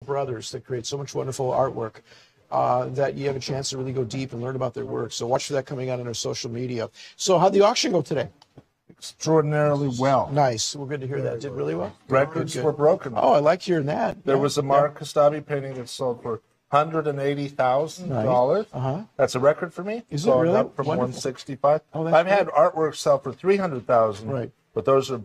brothers that create so much wonderful artwork that you have a chance to really go deep and learn about their work. So watch for that coming out on our social media. So how'd the auction go today? Extraordinarily well. Nice. We're good to hear that. It did really well. Records were broken. Oh, I like hearing that. There was a Kostabi painting that sold for $180,000. Uh-huh. That's a record for me. Is it really? Up from Wonderful. 165. Oh, that's I've great. had artwork sell for $300,000. Right. But those are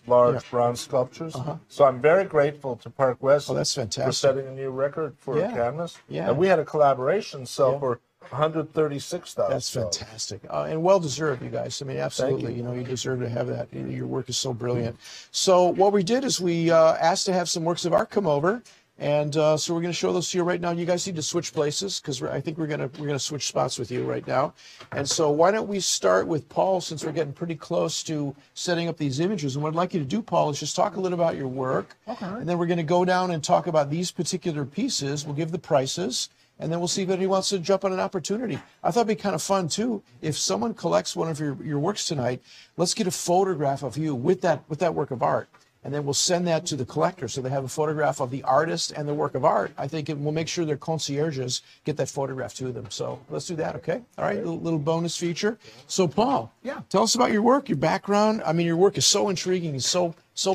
large bronze sculptures. So I'm very grateful to Park West that's fantastic. for setting a new record for a canvas. Yeah. And we had a collaboration sell for $136,000. That's fantastic. And well-deserved, you guys. I mean, absolutely. You know, you deserve to have that. Your work is so brilliant. So what we did is we asked to have some works of art come over. And so we're going to show those to you right now. You guys need to switch places because I think we're gonna switch spots with you right now. And so why don't we start with Paul, since we're getting pretty close to setting up these images. And what I'd like you to do, Paul, is just talk a little about your work. Okay. And then we're going to go down and talk about these particular pieces. We'll give the prices. And then we'll see if anybody wants to jump on an opportunity. I thought it'd be kind of fun, too. If someone collects one of your works tonight, let's get a photograph of you with that work of art. And then we'll send that to the collector so they have a photograph of the artist and the work of art. I think we'll make sure their concierges get that photograph to them. So let's do that, okay? All right, little bonus feature. So, Paul, tell us about your work, your background. I mean, your work is so intriguing, it's so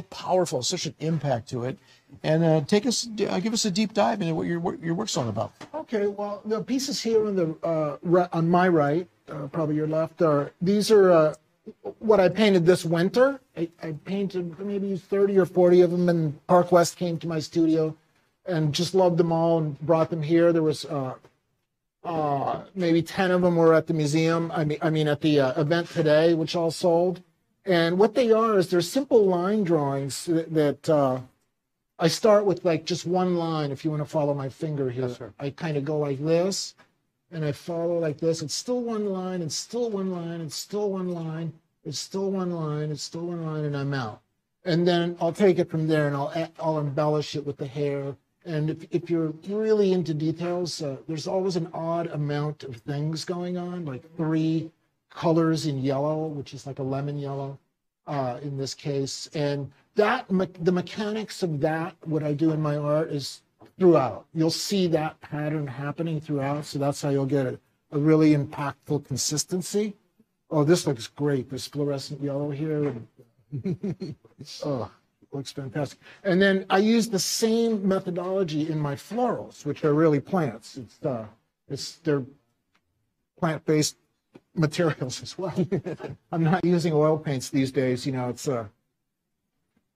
powerful, such an impact to it. And give us a deep dive into what your work's all about. Okay, well, the pieces here on the on my right, probably your left, these are what I painted this winter. I painted maybe 30 or 40 of them, and Park West came to my studio and just loved them all and brought them here. There was maybe 10 of them were at the museum. I mean at the event today, which all sold. And what they are is they're simple line drawings that I start with like just one line. If you want to follow my finger here, yes, I kind of go like this, and I follow like this. It's still one line, it's still one line, it's still one line, it's still one line, it's still one line, and I'm out. And then I'll take it from there, and I'll embellish it with the hair. And if you're really into details, there's always an odd amount of things going on, like 3 colors in yellow, which is like a lemon yellow in this case. And the mechanics of that, what I do in my art, is throughout. You'll see that pattern happening throughout, so that's how you'll get a really impactful consistency. Oh, this looks great. This fluorescent yellow here. Oh, looks fantastic. And then I use the same methodology in my florals, which are really plants. They're plant-based materials as well. I'm not using oil paints these days. You know, it's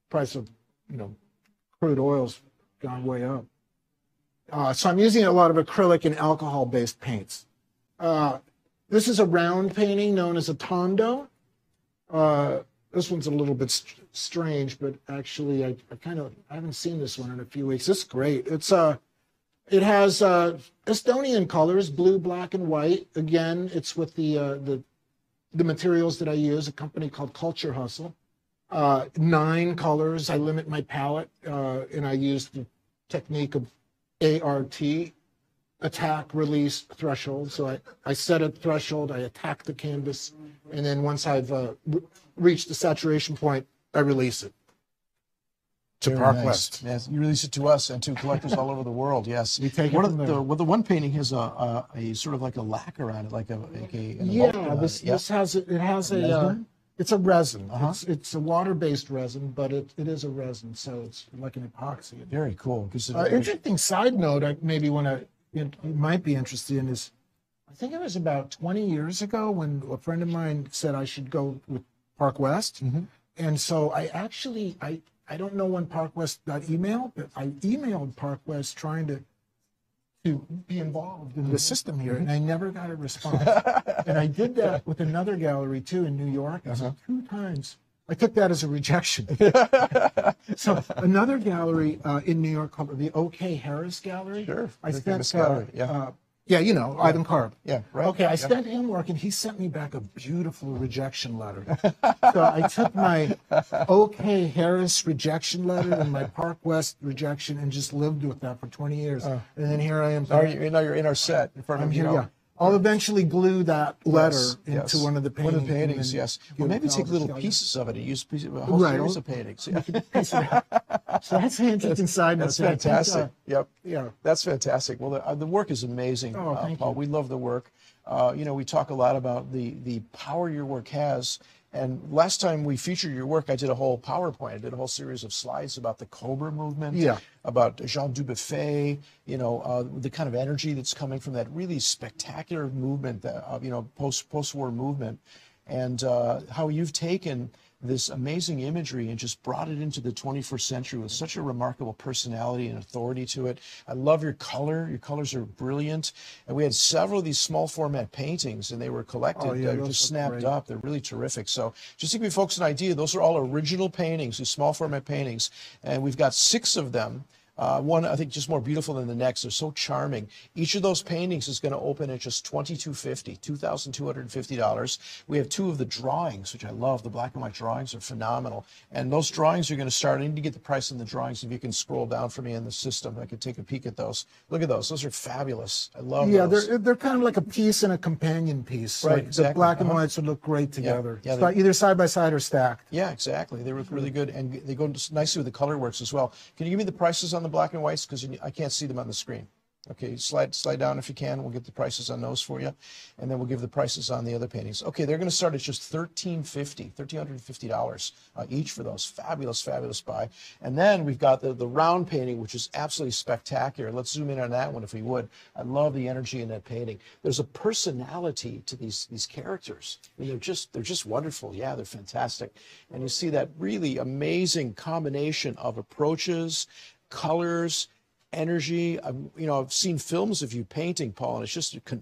price of crude oil's gone way up. So I'm using a lot of acrylic and alcohol-based paints. This is a round painting known as a tondo. This one's a little bit strange, but actually I haven't seen this one in a few weeks. This is great. It has Estonian colors, blue, black, and white. Again, it's with the materials that I use, a company called Culture Hustle. 9 colors. I limit my palette, and I use the technique of ART, attack, release, threshold. So I set a threshold, I attack the canvas, and then once I've reached the saturation point, I release it. To Park West. Yes, you release it to us and to collectors all over the world. Yes. We take the one painting has a sort of like a lacquer on it, like a this has it's a resin. It's a water-based resin, but it is a resin, so it's like an epoxy. Very cool. Interesting side note, you might be interested in is, I think it was about 20 years ago when a friend of mine said I should go with Park West, and so I don't know when Park West got emailed, but I emailed Park West trying to be involved in the system here, and I never got a response. And I did that with another gallery too in New York. So 2 times. I took that as a rejection. So another gallery in New York called the O.K. Harris Gallery. Sure. I spent gallery. Ivan Karp. Yeah, right. Okay, I sent him work, and he sent me back a beautiful rejection letter. So I took my O.K. Harris rejection letter and my Park West rejection and just lived with that for 20 years. And then here I am. Now you're in our set in front of I'll eventually glue that letter Yes, into one of the paintings. One of the paintings, yes. Well, maybe take little pieces of it and use a whole series of paintings. Yeah. So that's the interesting side. That's fantastic. Yep. Yeah. That's fantastic. Well, the work is amazing, Paul. We love the work. We talk a lot about the power your work has. And last time we featured your work, I did a whole PowerPoint. I did a whole series of slides about the Cobra movement, about Jean Dubuffet, the kind of energy that's coming from that really spectacular movement, post-war movement, and how you've taken this amazing imagery and just brought it into the 21st century with such a remarkable personality and authority to it. I love your color. Your colors are brilliant. And we had several of these small format paintings, and they were collected. They were just snapped up. They're really terrific. So just to give you folks an idea, those are all original paintings, these small format paintings. And we've got 6 of them. One, I think, just more beautiful than the next. They're so charming. Each of those paintings is going to open at just $2,250. We have 2 of the drawings, which I love. The black and white drawings are phenomenal. And those drawings are going to start. I need to get the price on the drawings. If you can scroll down for me in the system, I can take a peek at those. Look at those. Those are fabulous. I love those. Yeah, they're kind of like a piece and a companion piece. Right, like exactly. The black and whites would look great together. Yeah, either side by side or stacked. Yeah, exactly. They look really good, and they go nicely with the color works as well. Can you give me the prices on the black and whites? Because I can't see them on the screen. Okay, slide down if you can. We'll get the prices on those for you, and then we'll give the prices on the other paintings. Okay, they're going to start at just $1,350 each for those. Fabulous, fabulous buy. And then we've got the round painting, which is absolutely spectacular. Let's zoom in on that one if we would. I love the energy in that painting. There's a personality to these characters. I mean, they're just wonderful. Yeah, they're fantastic. And you see that really amazing combination of approaches, colors, energy. I've seen films of you painting, Paul, and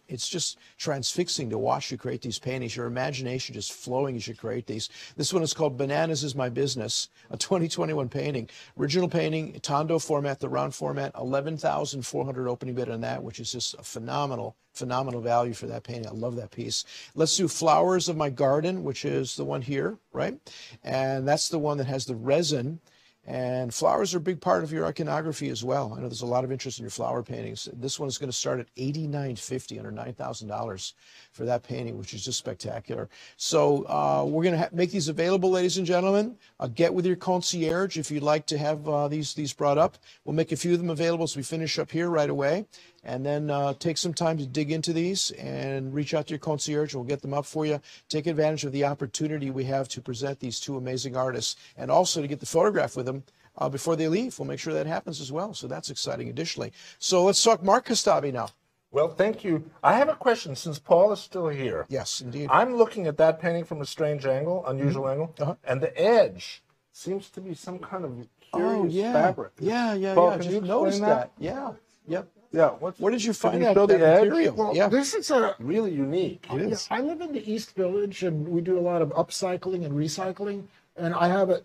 it's just transfixing to watch you create these paintings. Your imagination just flowing as you create these. This one is called Bananas Is My Business, a 2021 painting. Original painting, Tondo format, the round format, 11,400 opening bid on that, which is just a phenomenal value for that painting. I love that piece. Let's do Flowers of My Garden, which is the one here, right? And that's the one that has the resin. And flowers are a big part of your iconography as well. I know there's a lot of interest in your flower paintings. This one is going to start at $8,950, under $9,000 for that painting, which is just spectacular. So we're going to make these available, ladies and gentlemen. Get with your concierge if you'd like to have these brought up. We'll make a few of them available as we finish up here right away. And then take some time to dig into these and reach out to your concierge. We'll get them up for you. Take advantage of the opportunity we have to present these 2 amazing artists and also to get the photograph with them before they leave. We'll make sure that happens as well. So that's exciting additionally. So let's talk Mark Kostabi now. Well, thank you. I have a question since Paul is still here. Yes, indeed. I'm looking at that painting from a strange angle, unusual angle, and the edge seems to be some kind of curious fabric. Paul, can you notice that? Yeah, yep. Yeah. Where did you find that the edge? material? Well, this is really unique. It is. I live in the East Village, and we do a lot of upcycling and recycling. And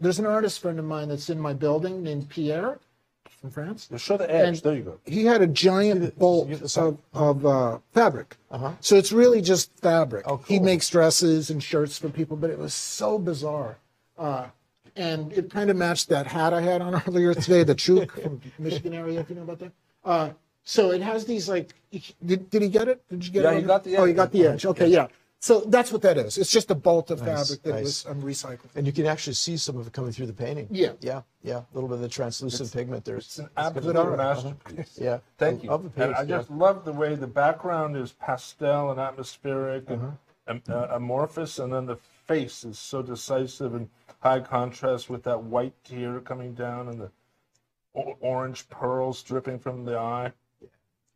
there's an artist friend of mine that's in my building named Pierre from France. Show the edge. And there you go. He had a giant bolt of fabric. So it's really just fabric. Oh, cool. He makes dresses and shirts for people, but it was so bizarre. And it kind of matched that hat I had on earlier today, the Chook from Michigan area, if you know about that. So it has these did he get it? Did you get it? Yeah, you got the edge. Oh, you got the edge. Okay, yeah. So that's what that is. It's just a bolt of fabric that was recycled. And you can actually see some of it coming through the painting. Yeah. A little bit of the translucent pigment. It's an absolute masterpiece. Yeah. Thank you. And I just love the way the background is pastel and atmospheric and amorphous, and then the face is so decisive and high contrast with that white tear coming down and the orange pearls dripping from the eye.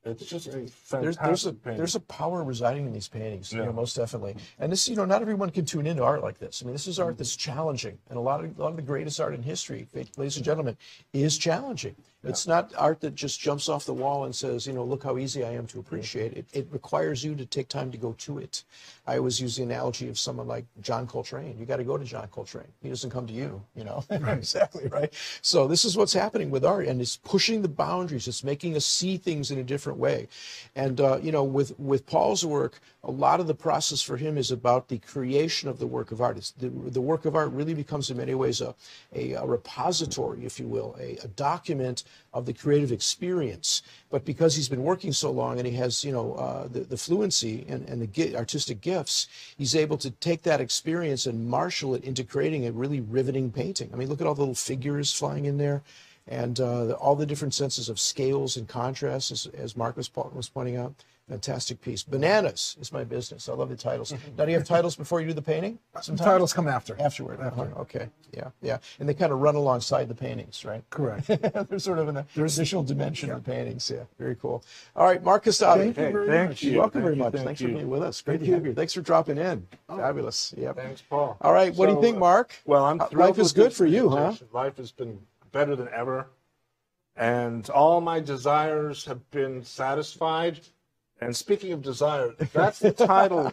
It's just fantastic. There's a power residing in these paintings, most definitely. And this, not everyone can tune into art like this. I mean, this is art that's challenging, and a lot of the greatest art in history, ladies and gentlemen, is challenging. It's not art that just jumps off the wall and says, look how easy I am to appreciate it. It requires you to take time to go to it. I always use the analogy of someone like John Coltrane. You got to go to John Coltrane. He doesn't come to you, Right. Exactly, right? So this is what's happening with art, and it's pushing the boundaries. It's making us see things in a different way. And, with Paul's work, a lot of the process for him is about the creation of the work of art. The work of art really becomes in many ways a repository, if you will, a document of the creative experience. But because he's been working so long and he has, you know, the fluency and the artistic gifts, he's able to take that experience and marshal it into creating a really riveting painting. I mean, look at all the little figures flying in there, and all the different senses of scales and contrasts, as Mark was pointing out. Fantastic piece. Bananas is my business. I love the titles. Now, do you have titles before you do the painting? Sometimes? Titles come after. Afterward. Okay. Yeah. And they kind of run alongside the paintings, right? Correct. They're sort of in the additional dimension of the paintings. Yeah. Very cool. All right, Mark Kostabi. Thank you very much. You're welcome very much. Thanks for being with us. Great to have you. Thanks for dropping in. Fabulous. Yep. Thanks, Paul. All right. What do you think, Mark? Well, I'm thrilled. Life is good for you, huh? Life has been better than ever, and all my desires have been satisfied. And speaking of desire, that's the title.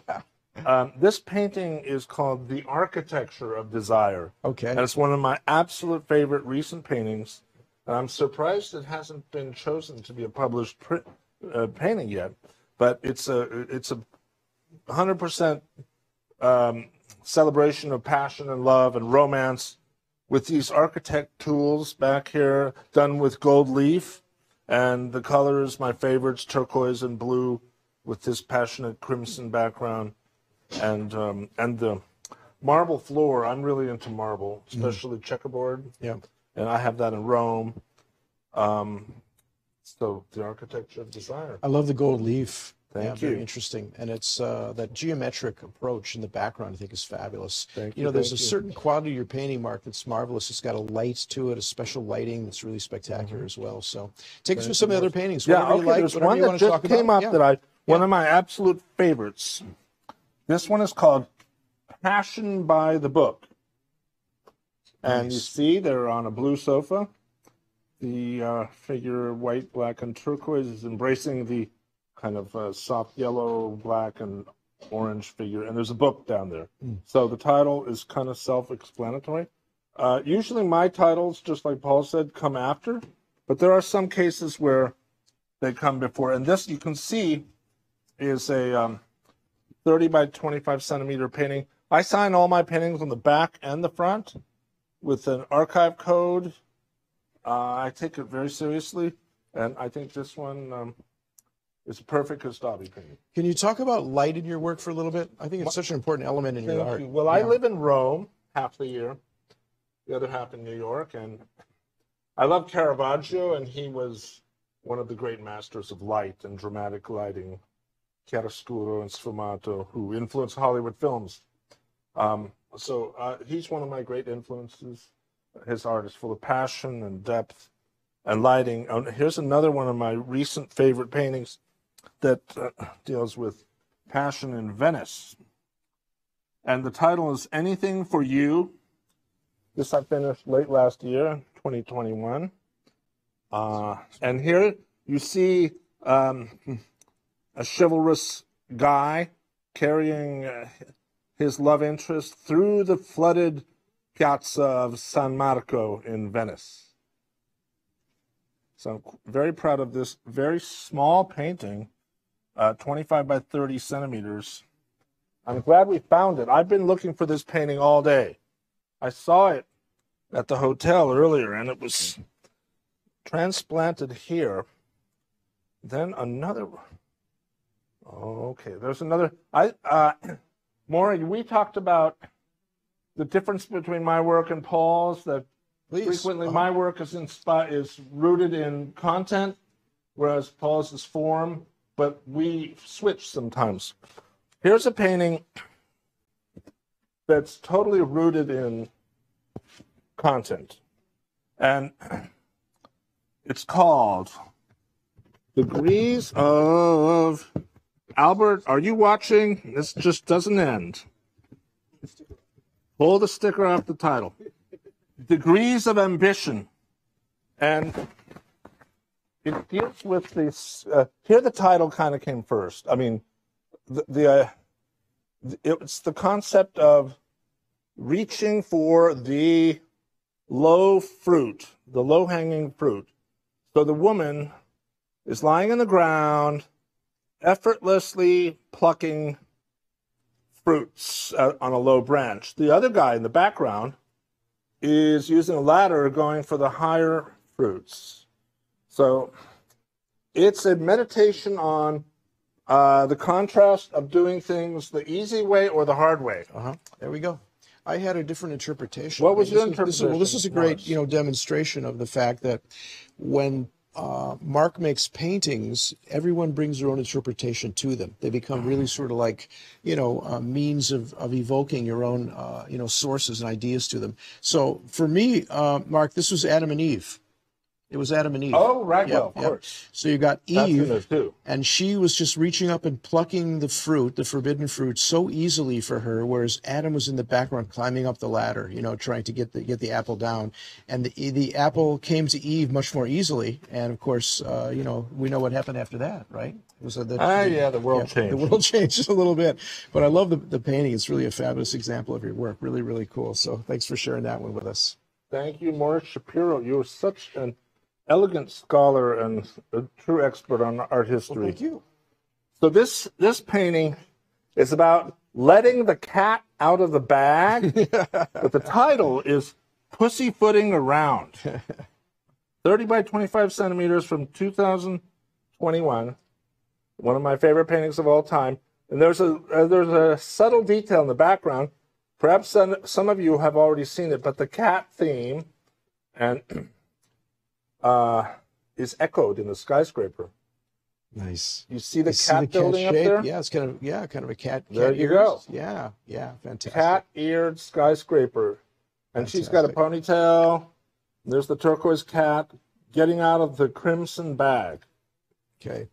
This painting is called The Architecture of Desire. Okay. And it's one of my absolute favorite recent paintings. And I'm surprised it hasn't been chosen to be a published painting yet. But it's a 100% celebration of passion and love and romance with these architect tools back here done with gold leaf. And the colors, my favorites, turquoise and blue, with this passionate crimson background, and the marble floor. I'm really into marble, especially checkerboard. Yeah, and I have that in Rome. So the Architecture of Desire. I love the gold leaf. Thank you. Very interesting, and it's that geometric approach in the background. I think is fabulous. Thank you. There's a certain quality to your painting, Mark, that's marvelous. It's got a light to it, a special lighting that's really spectacular as well. So, take us through some of the other paintings. Whatever you like, there's whatever one you that want to just talk came about. up that one of my absolute favorites. This one is called Passion by the Book, and you see they're on a blue sofa. The figure, white, black, and turquoise, is embracing the kind of soft yellow, black, and orange figure, and there's a book down there. So the title is kind of self-explanatory. Usually my titles, just like Paul said, come after, but there are some cases where they come before. And this, you can see, is a 30 by 25 centimeter painting. I sign all my paintings on the back and the front with an archive code. I take it very seriously, and I think this one it's a perfect Kostabi painting. Can you talk about light in your work for a little bit? I think it's such an important element in your art. Well, I live in Rome half the year, the other half in New York, and I love Caravaggio, and he was one of the great masters of light and dramatic lighting, chiaroscuro and sfumato, who influenced Hollywood films. So he's one of my great influences. His art is full of passion and depth and lighting. Here's another one of my recent favorite paintings that deals with passion in Venice. And the title is Anything for You. This I finished late last year, 2021. And here you see a chivalrous guy carrying his love interest through the flooded piazza of San Marco in Venice. So I'm very proud of this very small painting, 25 by 30 centimeters. I'm glad we found it. I've been looking for this painting all day. I saw it at the hotel earlier, and it was transplanted here. Then another. Okay, there's another. Maury, we talked about the difference between my work and Paul's. That frequently my work is rooted in content, whereas Paul's is form. But we switch sometimes. Here's a painting that's totally rooted in content. And it's called Degrees of... Albert, are you watching? This just doesn't end. Pull the sticker off the title. Degrees of Ambition. And it deals with this. Here the title kind of came first. I mean, it's the concept of reaching for the low fruit, the low-hanging fruit. So the woman is lying on the ground, effortlessly plucking fruits on a low branch. The other guy in the background is using a ladder going for the higher fruits. So it's a meditation on the contrast of doing things the easy way or the hard way. There we go. I had a different interpretation. What was your interpretation? This is a great, demonstration of the fact that when Mark makes paintings, everyone brings their own interpretation to them. They become really sort of like, means of evoking your own, sources and ideas to them. So for me, Mark, this was Adam and Eve. It was Adam and Eve. Oh, right. Well, of course. So you got That's in Eve, there too. and she was just reaching up and plucking the fruit, the forbidden fruit, so easily for her, whereas Adam was in the background climbing up the ladder, trying to get the apple down. And the apple came to Eve much more easily. And of course, we know what happened after that, right? It was the world changed. The world changed a little bit. But I love the painting. It's really a fabulous example of your work. Really, really cool. So thanks for sharing that one with us. Thank you, Morris Shapiro. You're such an elegant scholar and a true expert on art history. Well, thank you. So this painting is about letting the cat out of the bag, but the title is Pussyfooting Around. 30 by 25 centimeters from 2021. One of my favorite paintings of all time. And there's a subtle detail in the background. Perhaps some of you have already seen it, but the cat theme and is echoed in the skyscraper. Nice. You see the cat building up there? Yeah, it's kind of a cat. There you go. Yeah, fantastic. Cat-eared skyscraper. And she's got a ponytail. There's the turquoise cat getting out of the crimson bag. Okay.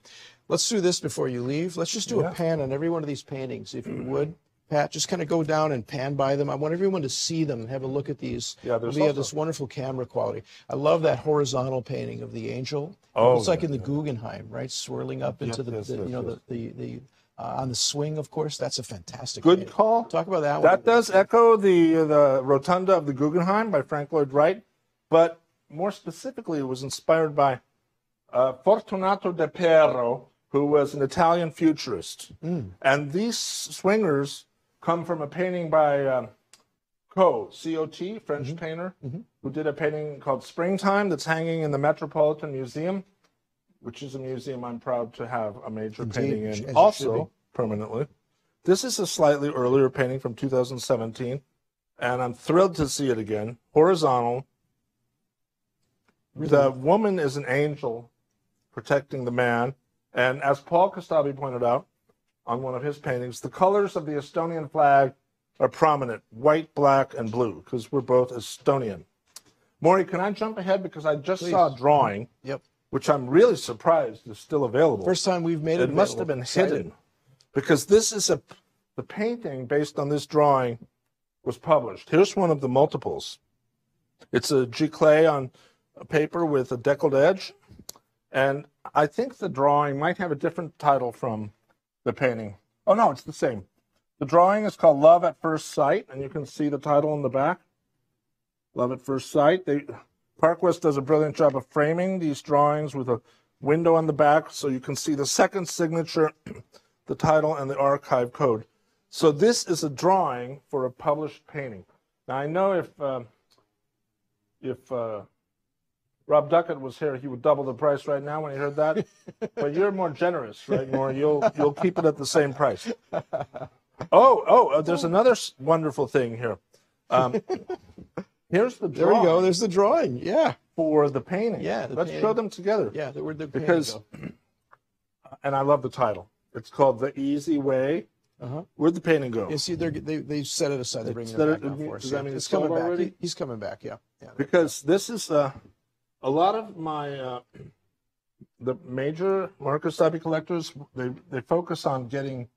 Let's do this before you leave. Let's just do a pan on every one of these paintings, if you would. Pat, just kind of go down and pan by them. I want everyone to see them and have a look at these. Yeah, we have this wonderful camera quality. I love that horizontal painting of the angel. Oh, it's like in the Guggenheim, right? Swirling up into the on the swing, of course. That's a fantastic painting. Call. Talk about that one. That does echo the Rotunda of the Guggenheim by Frank Lloyd Wright, but more specifically, it was inspired by Fortunato de Pero, who was an Italian futurist. And these swingers come from a painting by C.O.T., French painter, who did a painting called Springtime that's hanging in the Metropolitan Museum, which is a museum I'm proud to have a major painting in, also permanently. This is a slightly earlier painting from 2017, and I'm thrilled to see it again. Horizontal. The woman is an angel protecting the man. And as Paul Kostabi pointed out on one of his paintings, the colors of the Estonian flag are prominent, white, black, and blue, because we're both Estonian. Maury, can I jump ahead? Because I just saw a drawing, which I'm really surprised is still available. First time we've made it. It must have been hidden, because this is the painting based on this drawing was published. Here's one of the multiples. It's a giclée on a paper with a deckled edge, and I think the drawing might have a different title from the painting. Oh, no, it's the same. The drawing is called Love at First Sight, and you can see the title in the back. Love at First Sight. Park West does a brilliant job of framing these drawings with a window on the back, so you can see the second signature, the title, and the archive code. So this is a drawing for a published painting. Now, I know if Rob Duckett was here, he would double the price right now when he heard that. But you're more generous, right, Maury? You'll keep it at the same price. There's another wonderful thing here. Here's the drawing. There we go. There's the drawing. Yeah. For the painting. Yeah. Let's show them together. Yeah. Where'd the painting because, go? And I love the title. It's called The Easy Way. Where'd the painting go? You see, they set it aside. They're bringing it back now for us. Does that mean it's coming back? already? He's coming back. Yeah. Because this is a lot of my the major Mark Kostabi collectors. They focus on getting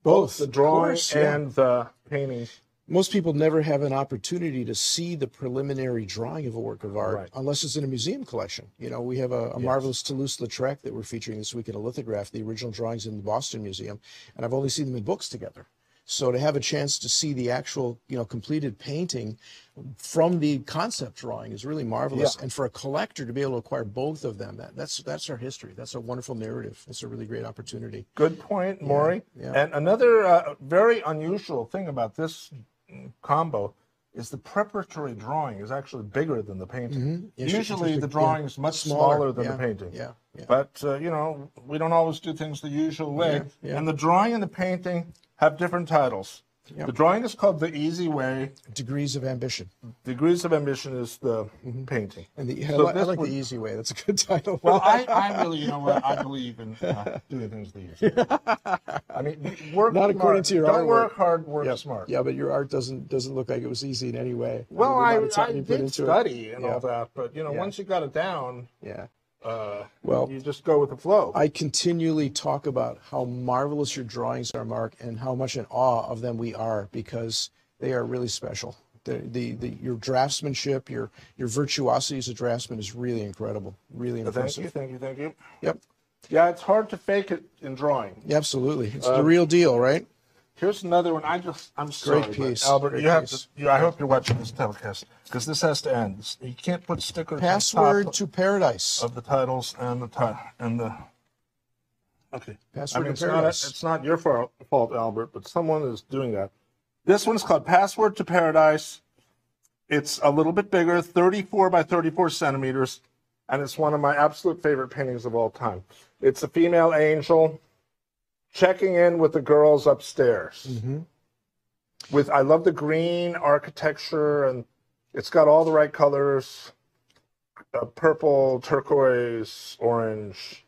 both the drawing and the painting. Most people never have an opportunity to see the preliminary drawing of a work of art unless it's in a museum collection. We have a marvelous Toulouse-Lautrec that we're featuring this week in a lithograph, the original drawings in the Boston Museum, and I've only seen them in books together. So to have a chance to see the actual, completed painting from the concept drawing is really marvelous. And for a collector to be able to acquire both of them, that's our history. That's a wonderful narrative. It's a really great opportunity. Good point, Maury. And another very unusual thing about this combo is the preparatory drawing is actually bigger than the painting. Mm-hmm. Usually the drawing is much smaller than the painting. Yeah. But, you know, we don't always do things the usual way. Yeah. And the drawing and the painting have different titles. The drawing is called The Easy Way. Degrees of Ambition. Degrees of Ambition is the painting. And I like The Easy Way. That's a good title. Well, I really, you know what, I believe in doing things the easy way. I mean, work Not smart. according to your Don't artwork. work hard, work smart. Yeah, but your art doesn't look like it was easy in any way. Well, I did did study and all that, but, you know, once you got it down, well, you just go with the flow. I continually talk about how marvelous your drawings are, Mark, and how much in awe of them we are, because they are really special. Your draftsmanship, your virtuosity as a draftsman is really incredible, really impressive. Thank you. Yep. Yeah, it's hard to fake it in drawing. Absolutely, it's the real deal, right? Here's another one. I'm sorry, Great piece. Albert, Great you have piece. to. I hope you're watching this telecast because this has to end. You can't put stickers Password on to top Paradise. of the titles and the. Okay. Password to it's Paradise. It's not your fault, Albert, but someone is doing that. This one's called Password to Paradise. It's a little bit bigger, 34 by 34 centimeters, and it's one of my absolute favorite paintings of all time. It's a female angel checking in with the girls upstairs. I love the green architecture, and it's got all the right colors: purple, turquoise, orange,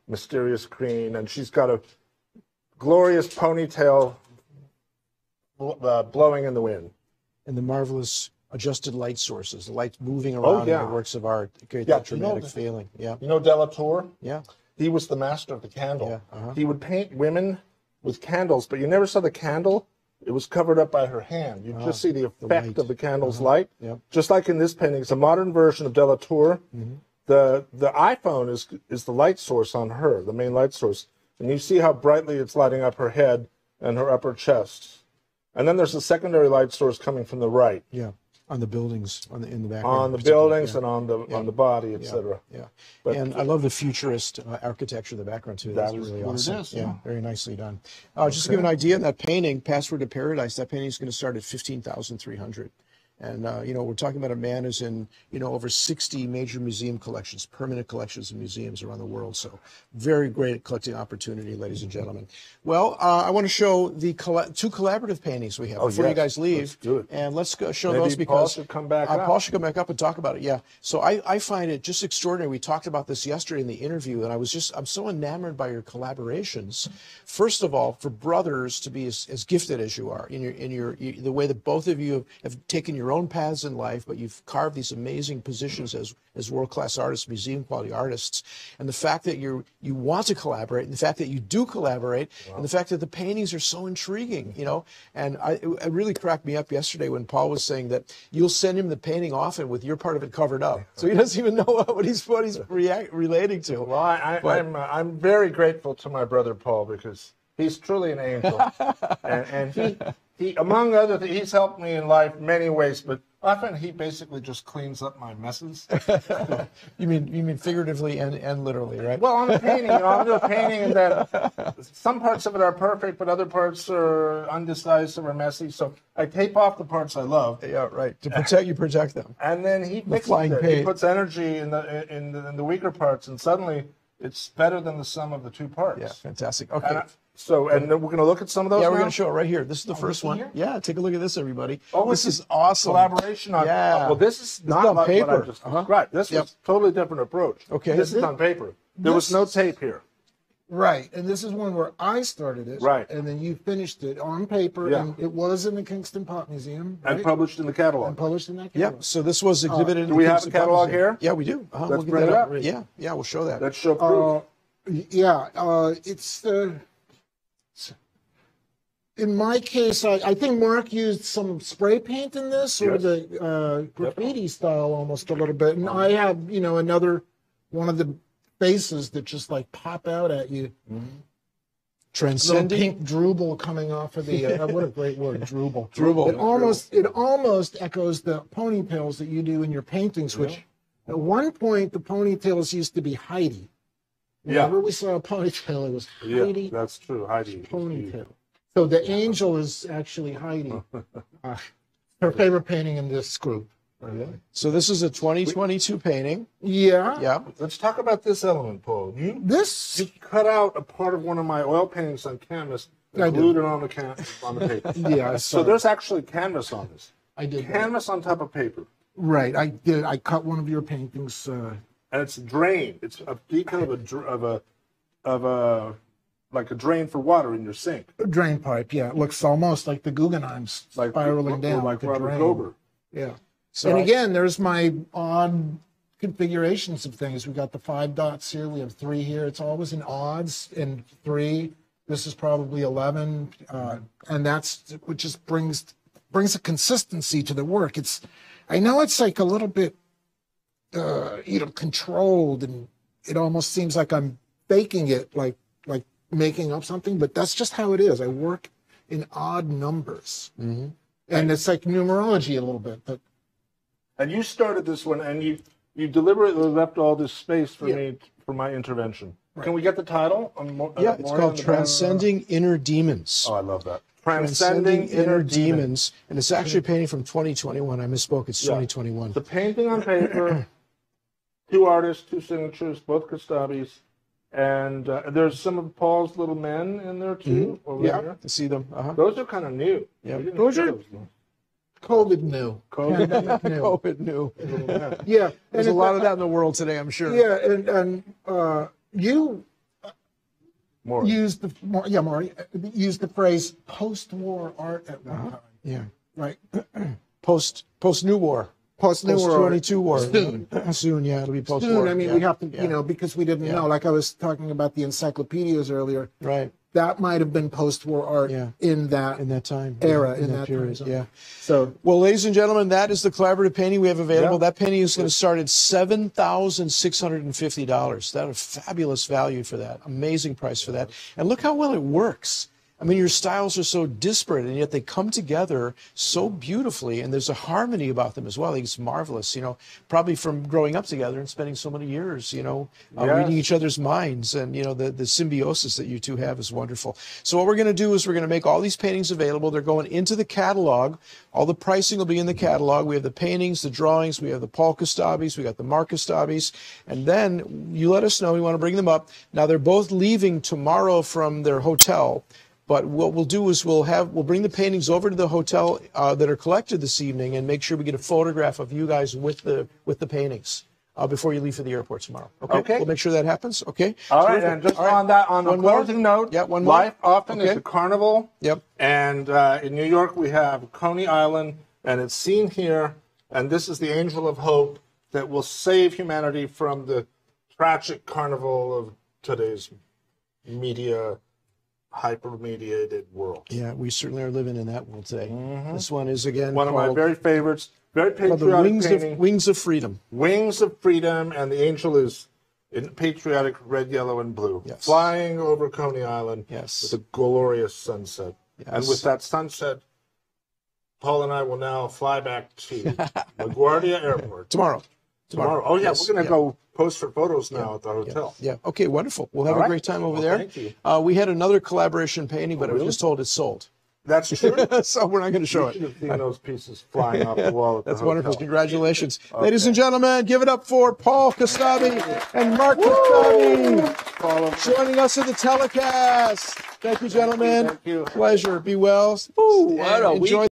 mysterious green, and she's got a glorious ponytail blowing in the wind. And the marvelous adjusted light sources, the light moving around in the works of art, create that dramatic feeling. Yeah. You know Delatour? Yeah. He was the master of the candle. Yeah, He would paint women with candles, but you never saw the candle. It was covered up by her hand. You just see the effect of the candle's light. Just like in this painting, it's a modern version of Delatour. The iPhone is the light source on her, the main light source. And you see how brightly it's lighting up her head and her upper chest. And then there's a secondary light source coming from the right. Yeah. On the buildings, in the background. On the buildings and on the body, etc. Yeah. And I love the futurist architecture in the background too. That's really awesome. Yeah, very nicely done. Just to give an idea, in that painting, Password to Paradise, that painting is going to start at $15,300. And, you know, we're talking about a man who's in, you know, over 60 major museum collections, permanent collections in museums around the world. So very great collecting opportunity, ladies and gentlemen. Well, I want to show the two collaborative paintings we have before you guys leave. Let's do it. And let's go show Maybe those because Paul should come back up. Paul should come back up and talk about it. Yeah. So I find it just extraordinary. We talked about this yesterday in the interview, and I'm so enamored by your collaborations. First of all, for brothers to be as gifted as you are the way that both of you have taken your own paths in life, but you've carved these amazing positions as world-class artists, museum quality artists, and the fact that you want to collaborate, and the fact that you do collaborate, and the fact that the paintings are so intriguing, you know. And it really cracked me up yesterday when Paul was saying that you'll send him the painting often with your part of it covered up, so he doesn't even know what he's relating to. Well, I'm very grateful to my brother Paul because he's truly an angel, and he among other things, he's helped me in life many ways, but often he basically just cleans up my messes. You mean figuratively and literally, right? Well, on a painting, I'll do a painting, and then some parts of it are perfect, but other parts are undecisive or messy. So I tape off the parts I love. Yeah, right. To protect them. And then he fixes it. He puts energy in the weaker parts, and suddenly it's better than the sum of the two parts. Yeah, fantastic. Okay. And then we're going to look at some of those. Yeah, now? we're going to show it right here. This is the first one. Here? Yeah, take a look at this, everybody. Oh, this is awesome. Collaboration on. Yeah. Well, this is not on like paper. what I just described. This was a totally different approach. Okay. This is on paper. There was no tape here. Right, and this is one where I started it. Right. And then you finished it on paper, and it was in the Kingston Pop Museum. And published in the catalog. And published in that catalog. Yep. So this was exhibited in do the we have Kingston a catalog Pop Museum. here? Yeah, we do. Let's bring it up. Yeah, we'll show that. Let's show proof. It's in my case, I think Mark used some spray paint in this, or the graffiti style almost a little bit. And I have, another one of the faces that just like pop out at you. Transcending. Pink drooble coming off of the, what a great word, drooble. Drooble. It almost echoes the ponytails that you do in your paintings, which at one point the ponytails used to be Heidi. Whenever we saw a ponytail, it was Heidi. Yeah, that's true, Heidi. Ponytail. So the angel is actually Heidi. Her favorite painting in this group. So this is a 2022 painting. Yeah. Yeah. Let's talk about this element, Paul. You cut out a part of one of my oil paintings on canvas and glued it on the paper. Yeah. So there's actually canvas on this. I did. Canvas on top of paper. Right. I did. I cut one of your paintings. And it's drained. It's a decal of a like a drain for water in your sink. A drain pipe. Yeah. It looks almost like the Guggenheim's spiraling down like a Robert drain. Gober. Yeah. So and again, there's my odd configurations of things. We've got the 5 dots here. We have 3 here. It's always in odds and 3. This is probably 11, and that's what just brings a consistency to the work. I know it's like a little bit, controlled, and it almost seems like I'm faking it, like making up something. But that's just how it is. I work in odd numbers, and it's like numerology a little bit, but. And you started this one, and you deliberately left all this space for me for my intervention. Right. Can we get the title? It's called Transcending Inner Demons. Oh, I love that. Transcending Inner Demons. And it's actually a painting from 2021. I misspoke. It's 2021. The painting on paper, 2 artists, 2 signatures, both Kostabis. And there's some of Paul's little men in there, too. Over there. To see them. Those are kind of new. Yeah. Those are... COVID new. COVID new. Yeah. There's a lot of that in the world today, I'm sure. Yeah, and you used the phrase post-war art at one time. Yeah. Right. Post-new war. Post-new war. 22 war. Soon. Soon, yeah, it'll be post-war. Soon. I mean, we have to, because we didn't know. Like I was talking about the encyclopedias earlier. Right. That might have been post-war art in that time era, in that period. time. Yeah. So, well, ladies and gentlemen, that is the collaborative painting we have available. Yeah. That painting is going to start at $7,650. That's a fabulous value for that. Amazing price for that. And look how well it works. I mean, your styles are so disparate, and yet they come together so beautifully, and there's a harmony about them as well. I think it's marvelous, probably from growing up together and spending so many years, reading each other's minds, and, the symbiosis that you two have is wonderful. So what we're going to do is we're going to make all these paintings available. They're going into the catalog. All the pricing will be in the catalog. We have the paintings, the drawings, we have the Paul Kostabis, we got the Mark Kostabis, and then you let us know. We want to bring them up. Now, they're both leaving tomorrow from their hotel. But what we'll do is we'll bring the paintings over to the hotel that are collected this evening and make sure we get a photograph of you guys with the paintings before you leave for the airport tomorrow. Okay. We'll make sure that happens. Okay. All right. And just on a closing note, life often is a carnival. Yep. And in New York we have Coney Island, and it's seen here. And this is the angel of hope that will save humanity from the tragic carnival of today's hyper-mediated world. Yeah, we certainly are living in that world today. This one is, again, one of my very favorites. Very patriotic the Wings of Freedom. Wings of Freedom, and the angel is in patriotic red, yellow, and blue, flying over Coney Island with a glorious sunset. Yes. And with that sunset, Paul and I will now fly back to LaGuardia Airport. Tomorrow. Oh, yeah, we're going to go post for photos now at the hotel. Yeah. Okay, wonderful. We'll have a great time over there. Thank you. We had another collaboration painting, but I was just told it's sold. That's true. So we're not going to show it. You should have seen those pieces flying off the wall at the That's hotel. wonderful. Congratulations. Ladies and gentlemen, give it up for Paul Kostabi and Mark Kostabi joining us in the telecast. Thank you, gentlemen. Thank you. Pleasure. Be well. Ooh, what a week. Enjoy